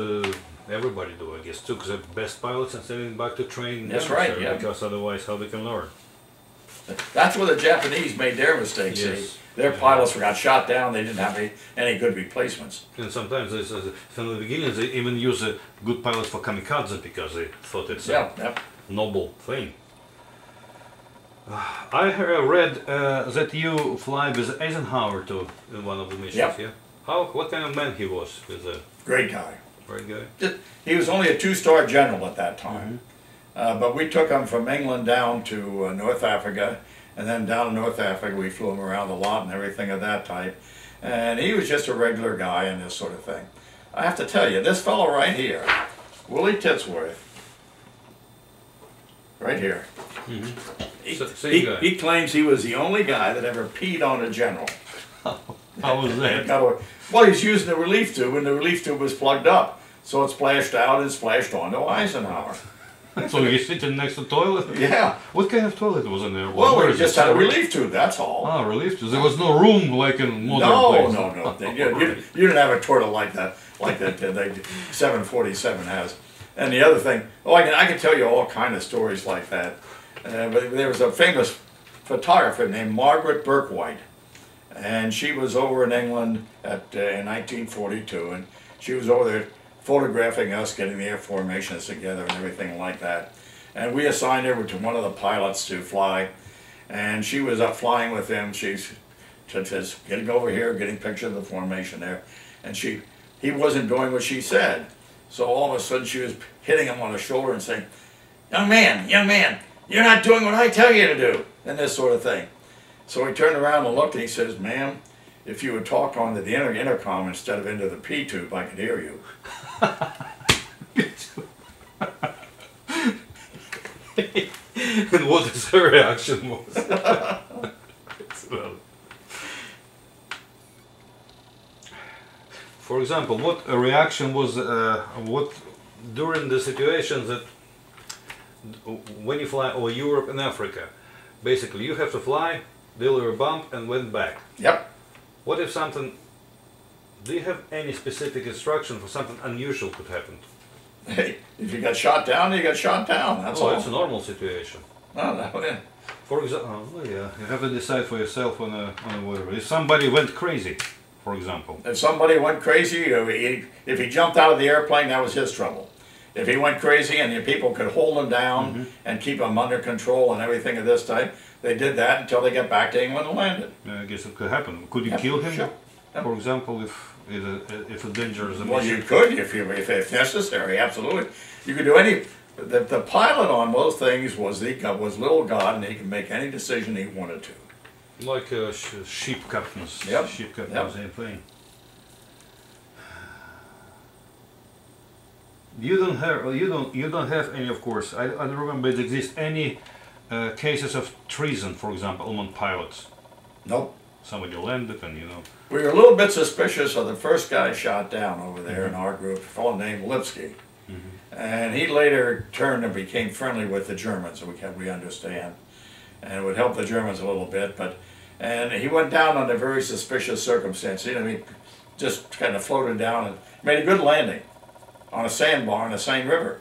everybody do, I guess. Took the best pilots and send them back to train. That's right, sir, yeah. Because otherwise, how they can learn? That's where the Japanese made their mistakes. Yes. Their pilots got shot down. They didn't have any good replacements. And sometimes, from the beginning, they even use good pilots for kamikaze because they thought it's a noble thing. I read that you fly with Eisenhower to one of the missions. Yeah. What kind of man he was? Great guy. Great guy. He was only a 2-star general at that time. But we took him from England down to North Africa, and then down to North Africa we flew him around a lot and everything of that type. And he was just a regular guy and this sort of thing. I have to tell you, this fellow right here, Willie Titsworth, right here, he claims he was the only guy that ever peed on a general. How was that? Well, he's using the relief tube, and the relief tube was plugged up. So it splashed out and splashed onto Eisenhower. So you're sitting next to the toilet? Yeah. What kind of toilet was in there? Well, we just had a relief tube, that's all. Ah, relief tube. There was no room like in modern places. No. You didn't have a toilet like that the 747 has. And the other thing, I can tell you all kind of stories like that. But there was a famous photographer named Margaret Birkwhite. And she was over in England in 1942, and she was over there photographing us, getting the air formations together and everything like that. And we assigned her to one of the pilots to fly, and she was up flying with him. She's just getting over here, getting pictures of the formation there, and he wasn't doing what she said. So all of a sudden she was hitting him on the shoulder and saying, young man, you're not doing what I tell you to do," and this sort of thing. So he turned around and looked and he says, "Ma'am, if you would talk onto the intercom instead of into the P tube, I could hear you." And what is her reaction was? For example, what a reaction was during the situations that when you fly over Europe and Africa, basically you have to fly, deliver a bump and went back. Yep. What if something, do you have any specific instruction for something unusual could happen? Hey, if you got shot down, you got shot down, that's all. It's a normal situation. Yeah. For example, you have to decide for yourself on a whatever. If somebody went crazy, for example. If somebody went crazy, if he jumped out of the airplane, that was his trouble. If he went crazy and the people could hold him down and keep him under control and everything of this type, they did that until they got back to England and landed. I guess it could happen. Could you kill him? Sure. For example, if a danger is a Well, mission? you could if necessary, absolutely. You could do any. The pilot on those things was little God, and he could make any decision he wanted to. Like ship captains. Yep. Ship captains, same thing. You don't have any, of course. I don't remember it exists any cases of treason, for example, among pilots. Nope. Somebody landed, and We were a little bit suspicious of the first guy shot down over there in our group, a fellow named Lipsky. And he later turned and became friendly with the Germans, we understand. And it would help the Germans a little bit, and he went down under very suspicious circumstances. He just kind of floated down and made a good landing on a sandbar in the Seine River,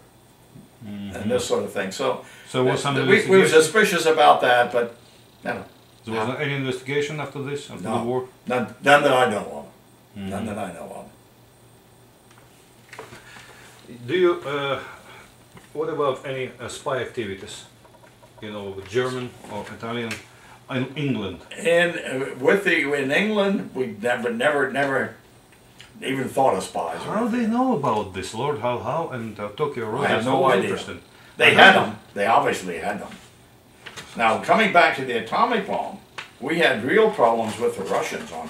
and this sort of thing. So was we were suspicious about that, but no. There was any investigation after this, after the war? None that I know of. None that I know of. Do you, what about any spy activities? German or Italian, in England? In England, we never even thought of spies. How do they know about this, Lord? How and Tokyo Road? I have no idea. They had them. They obviously had them. Now, coming back to the atomic bomb, we had real problems with the Russians on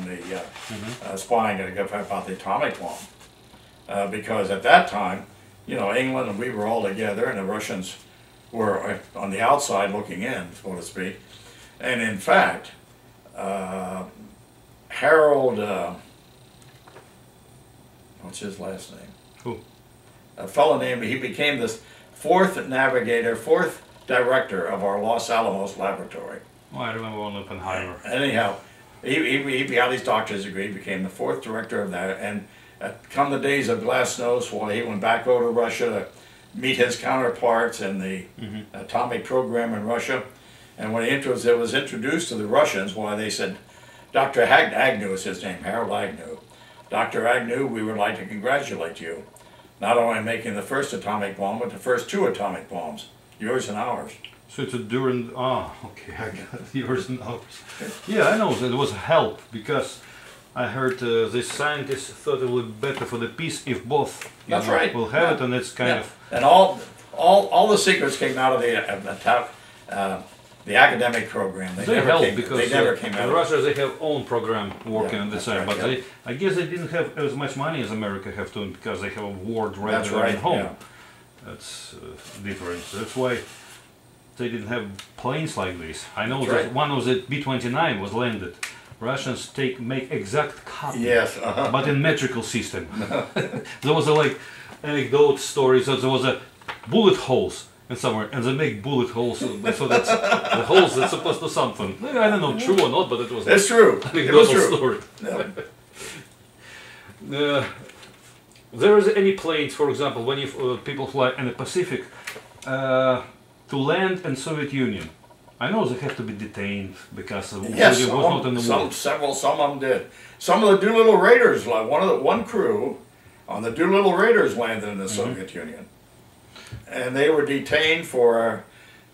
the spying about the atomic bomb. Because at that time, England and we were all together, and the Russians were on the outside looking in, so to speak. And in fact, Harold, what's his last name? Who? A fellow named, he became the fourth navigator, fourth director of our Los Alamos laboratory. Oh, I remember one Oppenheimer. Anyhow, he got his doctor's degree, became the fourth director of that, and come the days of Glasnost, well, he went back over to Russia to meet his counterparts in the atomic program in Russia. And when it was introduced to the Russians, why they said, Dr. Agnew is his name, Harold Agnew. Dr. Agnew, we would like to congratulate you, not only making the first atomic bomb, but the first 2 atomic bombs, yours and ours. So it's a during, okay, I got it, yours and ours. Yeah, I know, that it was help, because I heard this scientists thought it would be better for the peace if both That's right. will have it, and it's kind of... And all the secrets came out of the academic program. They never came out. The Russians, they have own program working on this side, right, but I guess they didn't have as much money as America have to, because they have a war right there at home. Yeah. That's different. That's why they didn't have planes like this. I know That's that right. one of the B-29 was landed. Russians make exact copy, Yes, but in metrical system. There was a anecdote story, so there was a bullet holes in somewhere, and they make bullet holes, so that's the holes that's supposed to something. I don't know, true or not, but it was. It's true. It was true. Story. Yeah. There is any planes, for example, when you people fly in the Pacific to land in Soviet Union. I know they have to be detained because the Yes, was not in the war. some of them did. Some of the Doolittle Raiders, like one crew on the Doolittle Raiders landed in the Soviet Union. And they were detained for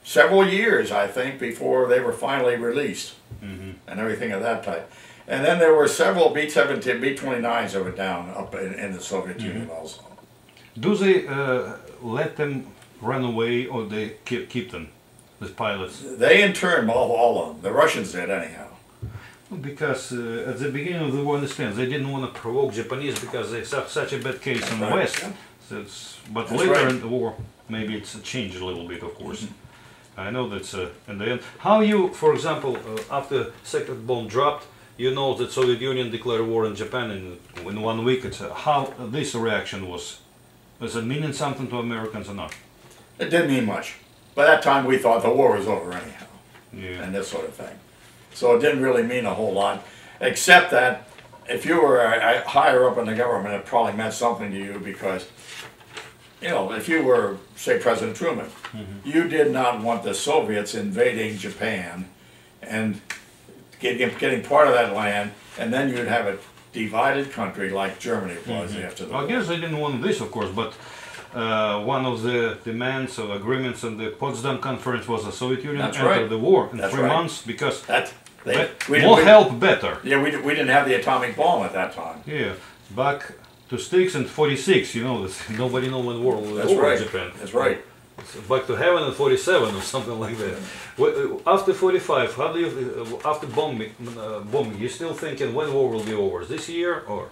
several years, I think, before they were finally released and everything of that type. And then there were several B-17, B-29s that were down up in the Soviet Union also. Do they let them run away, or they keep them, the pilots? They interned all of them. The Russians did, anyhow. Because at the beginning of the war, understand, they didn't want to provoke Japanese because they have such a bad case in the West. Yeah. So but That's later right. in the war, maybe it's changed a little bit, of course. I know that's in the end. How you, for example, after second bomb dropped, you know that Soviet Union declared war on Japan in 1 week. It's, how this reaction was it meaning something to Americans or not? It didn't mean much. By that time, we thought the war was over anyhow, Yeah. and this sort of thing. So it didn't really mean a whole lot, except that if you were higher up in the government, it probably meant something to you because, you know, if you were, say, President Truman, you did not want the Soviets invading Japan and getting part of that land, and then you'd have a divided country like Germany was after the war. I guess they didn't want this, of course, but one of the demands or agreements in the Potsdam Conference was the Soviet Union That's enter right. the war in That's 3 right. months because We help better. Yeah, we didn't have the atomic bomb at that time. Yeah, back to sticks and 46, you know, nobody know when war was That's over right. in Japan. That's right. So back to heaven in 47 or something like that. After 45, how do you, after bombing, you still thinking when war will be over? This year or?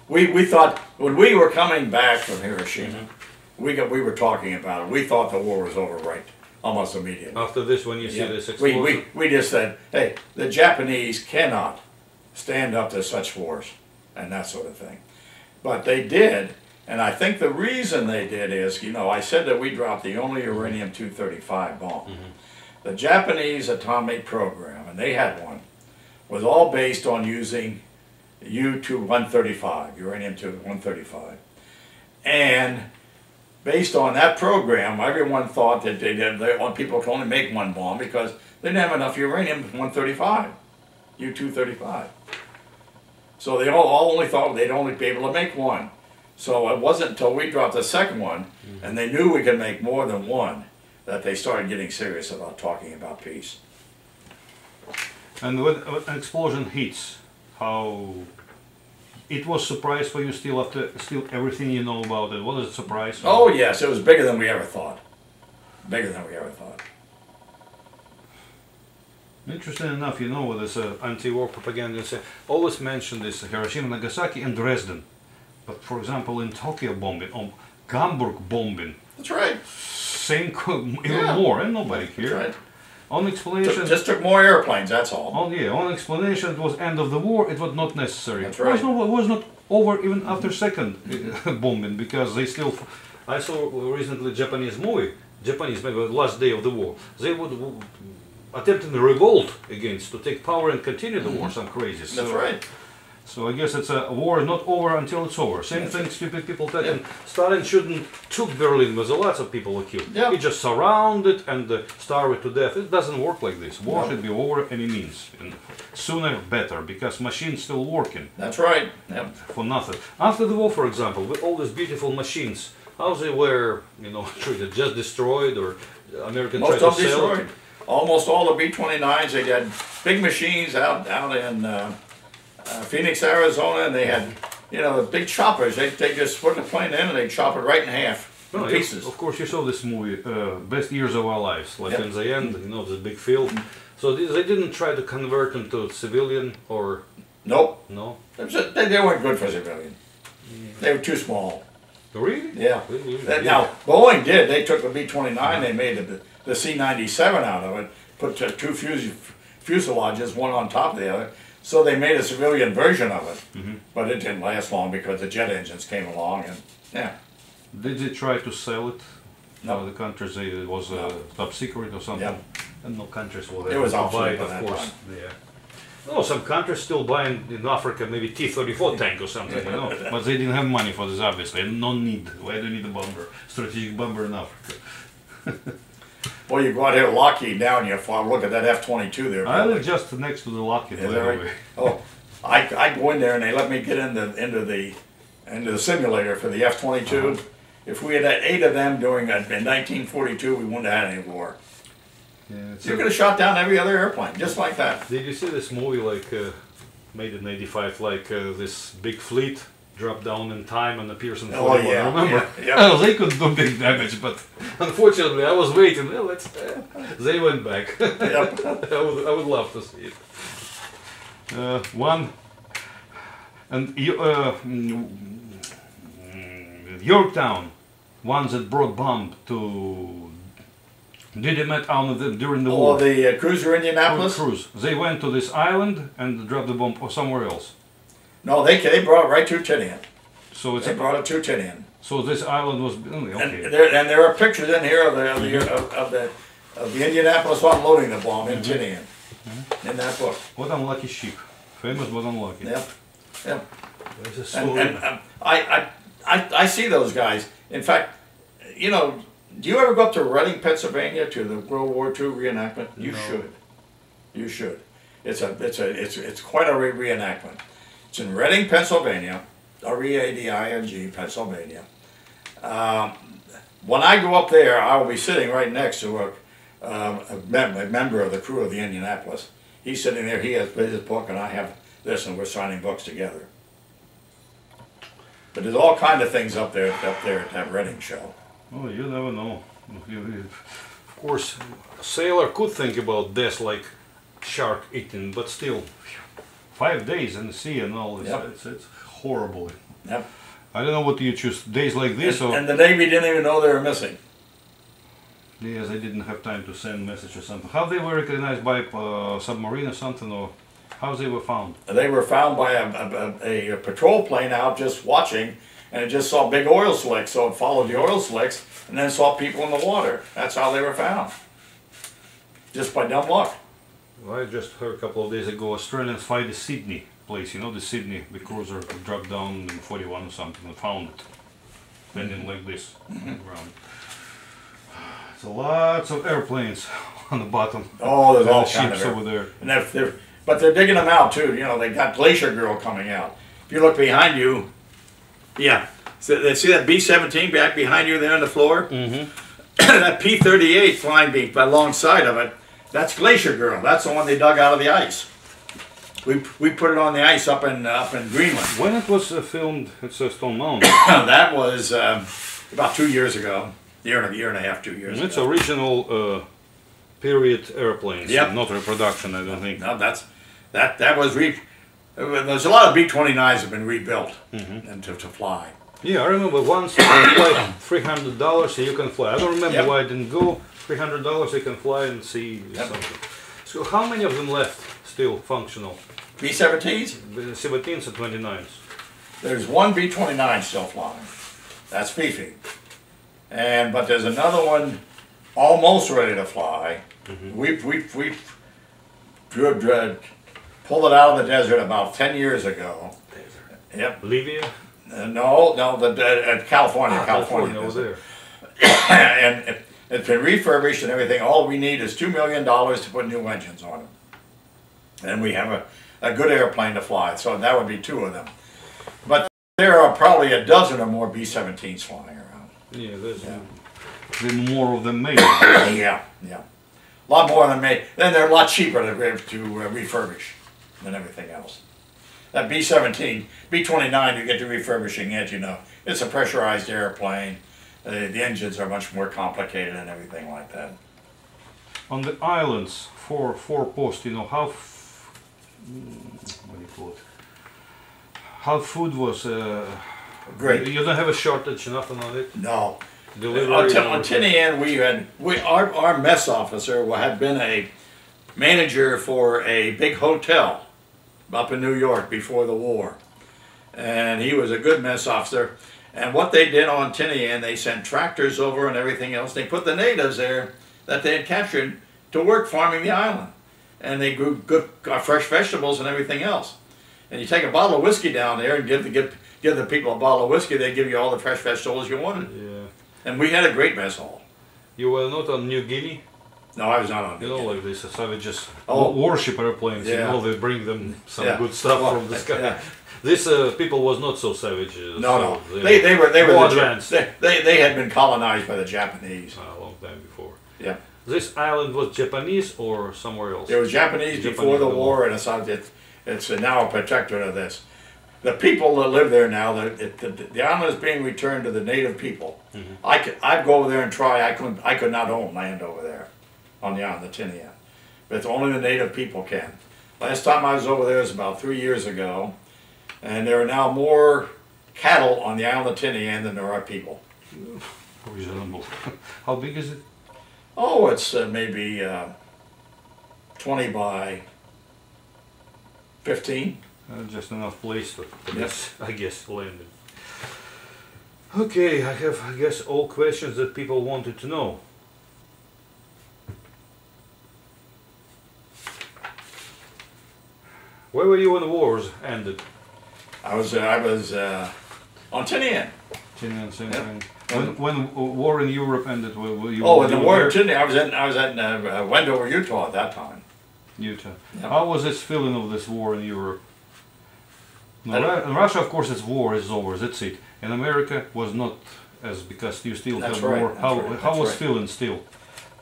We thought, when we were coming back from Hiroshima, we were talking about it. We thought the war was over almost immediately. After this, when you see this We explosion? we just said, hey, the Japanese cannot stand up to such force and that sort of thing. But they did, and I think the reason they did is, you know, I said that we dropped the only uranium-235 bomb. The Japanese atomic program, and they had one, was all based on using U-135, uranium-135. And based on that program, everyone thought that they want people to only make one bomb because they didn't have enough uranium-135, U-235. So they all only thought they'd only be able to make one. So it wasn't until we dropped the second one, and they knew we could make more than one, that they started getting serious about talking about peace. And when an explosion hits, how it was surprise for you still after everything you know about it? Was it a surprise? Oh yes, it was bigger than we ever thought. Bigger than we ever thought. Interesting enough, you know, with this anti-war propaganda, they always mention this Hiroshima, Nagasaki, and Dresden. But for example, in Tokyo bombing, or Hamburg bombing, That's right. same, even more, and nobody That's cared. right. On explanation, Just took more airplanes. That's all. on explanation, it was end of the war. It was not necessary. That's right. It was not over even after second bombing, because they still. I saw recently Japanese movie. Japanese maybe the last day of the war. They would attempting to revolt against to take power and continue the war. Some crazy. That's right. So I guess it's a war not over until it's over. Same thing stupid people tell. Yeah. And Stalin shouldn't took Berlin, because lots of people were killed. Yeah. He just surrounded and starved to death. It doesn't work like this. War should be over any means. And sooner better, because machines still working. That's right. Yep. For nothing. After the war, for example, with all these beautiful machines, how they were, treated, just destroyed, or American tried Most to of them sell destroyed. it? Almost all the B-29s. They had big machines out in Phoenix, Arizona, and they had big choppers. They just put the plane in and they chop it right in half. No, Pieces. of course, you saw this movie, Best Years of Our Lives, like in the end, this big field. So they didn't try to convert them to civilian, or Nope. no? They weren't good for civilian. They were too small. Really? Yeah. Really? Now, Boeing did. They took the B-29, they made the C-97 out of it, put two fuselages, one on top of the other, so they made a civilian version of it. But it didn't last long because the jet engines came along, and yeah. Did they try to sell it? No. The countries, it was top secret or something? Yeah. And no countries will It was able to buy obsolete it, by of that course. time. Yeah. No, some countries still buying in Africa maybe T-34 tank or something, but they didn't have money for this, obviously, and no need. Why do you need a bomber, strategic bomber in Africa? Well, you go out here to Lockheed now and you look at that F-22 there. I live just next to the Lockheed, by Is the that right? way. Oh, I go in there and they let me get into the simulator for the F-22. If we had had 8 of them in 1942, we wouldn't have had any war. Yeah, You could have shot down every other airplane, just like that. Did you see this movie, made in '85, this big fleet dropped down in time and appears in 41? Oh, yeah. Remember? Yeah. They could do big damage, but unfortunately, I was waiting. Well, they went back. Yep. I would love to see it. One, and Yorktown, ones that brought bomb to. Did they met on them during the war? Oh, the cruiser Indianapolis? Cruise. They went to this island and dropped the bomb or somewhere else. No, they brought it right to Tinian. So it's They brought it to Tinian. so this island was okay. And there are pictures in here of the Indianapolis unloading the bomb in Tinian, in that book. What unlucky ship, famous but unlucky. Yep, yep. There's a story. And I see those guys. In fact, do you ever go up to Reading, Pennsylvania, to the World War II reenactment? You No. should. You should. It's quite a reenactment. It's in Reading, Pennsylvania, R-E-A-D-I-N-G, Pennsylvania. When I go up there, I will be sitting right next to a member of the crew of the Indianapolis. He's sitting there. He has his book, and I have this, and we're signing books together. But there's all kind of things up there at that Reading show. Oh, you never know. Of course, a sailor could think about death like shark eating, but still, 5 days in the sea and all this, Yep. it's horrible. Yep. I don't know what you choose, days like this or... And the Navy didn't even know they were missing. Yes, they didn't have time to send message or something. How they were recognized by submarine or something, or how they were found? They were found by a patrol plane out just watching, and it just saw big oil slicks, so it followed the oil slicks, and then saw people in the water. That's how they were found. Just by dumb luck. Well, I just heard a couple of days ago Australians find the Sydney place, the Sydney, the cruiser dropped down in 41 or something and found it. Bending like this on the ground. It's lots of airplanes on the bottom. Oh, there's and all the kinds ships of over there. And but they're digging them out too. They got Glacier Girl coming out. If you look behind you, yeah. So, see that B-17 back behind you there on the floor? Mm-hmm. That P-38 flying alongside of it, that's Glacier Girl. That's the one they dug out of the ice. We put it on the ice up in Greenland. When it was filmed at Stone Mountain? That was about 2 years ago. Year and a half, 2 years ago. It's original period airplanes, Yep. not reproduction, I don't think. No, that was there's a lot of B-29s have been rebuilt and to fly. Yeah, I remember once you can fly $300 and you can fly. I don't remember Yep. why I didn't go. $300 you can fly and see Yep. something. So how many of them left still functional? B-17s? The 17s and 29s. There's one B-29 still flying. That's Fifi. But there's another one almost ready to fly. We've pulled it out of the desert about 10 years ago. Yep. Libya? No, California. California over there. And it's been refurbished and everything. All we need is $2 million to put new engines on it. And we have a good airplane to fly, so that would be 2 of them. But there are probably a dozen or more B-17s flying around. Yeah, there's more of them made. Yeah. A lot more than made. Then they're a lot cheaper to refurbish than everything else. That B-17, B-29, you get to refurbishing it, you know. It's a pressurized airplane. The engines are much more complicated and everything like that. On the islands, four posts, you know, how, what do you call it? How food was, Great. You don't have a shortage, nothing on it? No. Delivery On Tinian, our mess officer had been a manager for a big hotel up in New York before the war. And he was a good mess officer. And what they did on Tinian, they sent tractors over and everything else. They put the natives there that they had captured to work farming the island. And they grew good fresh vegetables and everything else. And you take a bottle of whiskey down there and give the people a bottle of whiskey, they give you all the fresh vegetables you wanted. Yeah. And we had a great mess hall. You were not on New Guinea? No, I was not on New You know, Guinea. like this savages Oh. warship airplanes, you Yeah. know, they bring them some Yeah. good stuff Well, from the sky. yeah. This people was not so savage. No. So They were more the advanced. they had been colonized by the Japanese. A long time before. Yeah. This island was Japanese or somewhere else? It was Japanese before the war, and it's now a protectorate of this. The people that live there now, the island is being returned to the native people. I'd go over there and try. I could not own land over there on the island of Tinian, but it's only the native people can. Last time I was over there was about 3 years ago, and there are now more cattle on the island of Tinian than there are people. Reasonable. How big is it? Oh, it's maybe 20 by 15. Just enough place to Yes. I guess, land it. Okay, I have, I guess, all questions that people wanted to know. Where were you when the wars ended? I was on Tinian. Tinian, same Yep. thing. When war in Europe ended, were you? Oh, in the you war there? in Tinian, I was at Wendover, Utah at that time. Utah. Yep. How was this feeling of this war in Europe? Now, I- in Russia, of course, it's war is over. That's it. In America, was not as because you still That's have right, war. that's How right, how that's was right. feeling still?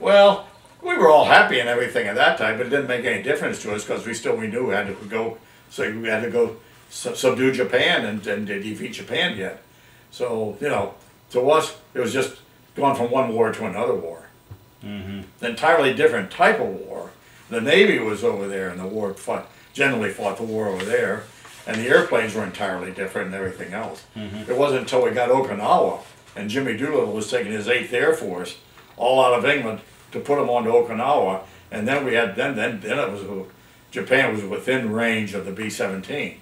Well, we were all happy and everything at that time, but it didn't make any difference to us because we knew we had to go. So we had to go subdue Japan and defeat Japan yet. So you know, to us, it was just going from one war to another war. Mm-hmm. An entirely different type of war. The Navy was over there, and the war generally fought the war over there, and the airplanes were entirely different and everything else. Mm-hmm. It wasn't until we got Okinawa, and Jimmy Doolittle was taking his 8th Air Force all out of England to put them onto Okinawa, and then we had then it was Japan was within range of the B-17.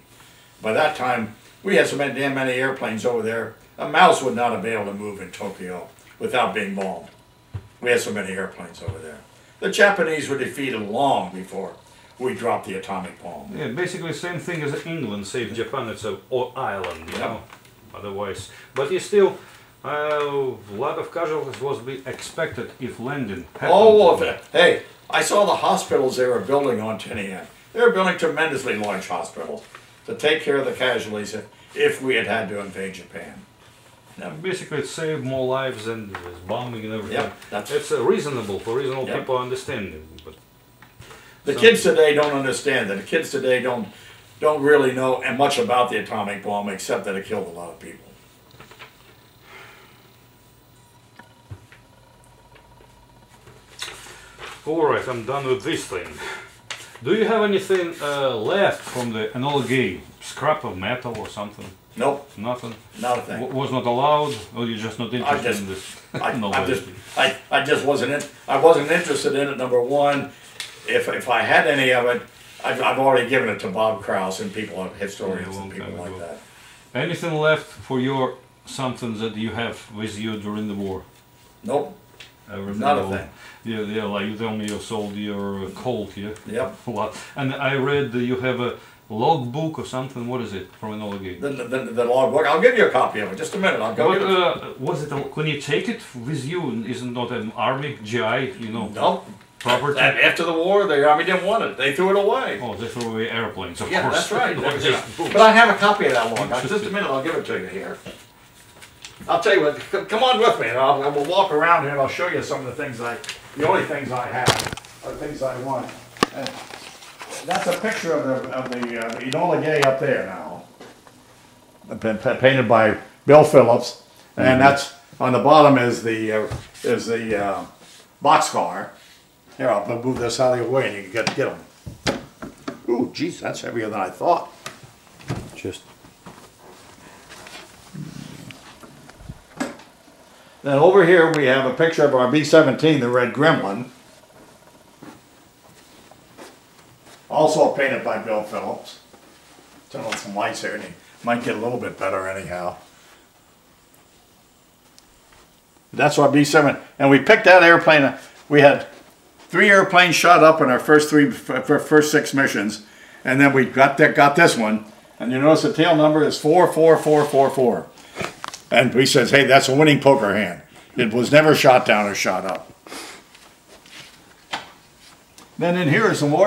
By that time, we had so damn many airplanes over there. A mouse would not have been able to move in Tokyo without being bombed. We had so many airplanes over there. The Japanese were defeated long before we dropped the atomic bomb. Yeah, basically same thing as England saved Japan. It's an island, you know. Otherwise, but you still a lot of casualties was be expected if landing happened. Oh, hey, I saw the hospitals they were building on Tinian. They were building tremendously large hospitals to take care of the casualties if we had to invade Japan. Yeah, basically, it saved more lives than this bombing and everything. Yep, it's reasonable for reasonable Yep. people understanding. But the kids today don't understand that. The kids today don't really know much about the atomic bomb except that it killed a lot of people. Alright, I'm done with this thing. Do you have anything left from the Enol games? scrap of metal or something? Nope, Nothing. not a thing. Was not allowed, or you're just not interested in this? I just wasn't interested in it. Number one, if I had any of it, I've already given it to Bob Krause and people, historians and people like that. Anything left for your something that you have with you during the war? Nope, I remember. not a thing. Yeah, like you told me you sold your Colt, yeah? Yep. What? And I read that you have a logbook or something. What is it from Enol again? The logbook. I'll give you a copy of it. Just a minute. I'll go get it. Was it? Can you take it with you? Isn't not an army GI? You know. Nope. Property. After the war, the army didn't want it. They threw it away. Oh, they threw away airplanes, of Yeah, course. that's right. Not just books. But I have a copy of that log. Just a minute. I'll give it to you here. I'll tell you what. Come on with me, and I will walk around here and I'll show you some of the things the only things I have are things I want. And that's a picture of the Enola Gay up there now. Been painted by Bill Phillips, and that's on the bottom is the boxcar. Here, I'll move this out of your way, and you can get them. Ooh, geez, that's heavier than I thought. Just. Then over here we have a picture of our B-17, the Red Gremlin. Also painted by Bill Phillips. Turn on some lights here, and you might get a little bit better anyhow. That's our B-7, and we picked that airplane. We had 3 airplanes shot up in our first 6 missions, and then we got this one. And you notice the tail number is 44444. And he says, hey, that's a winning poker hand. It was never shot down or shot up. Then in here is some more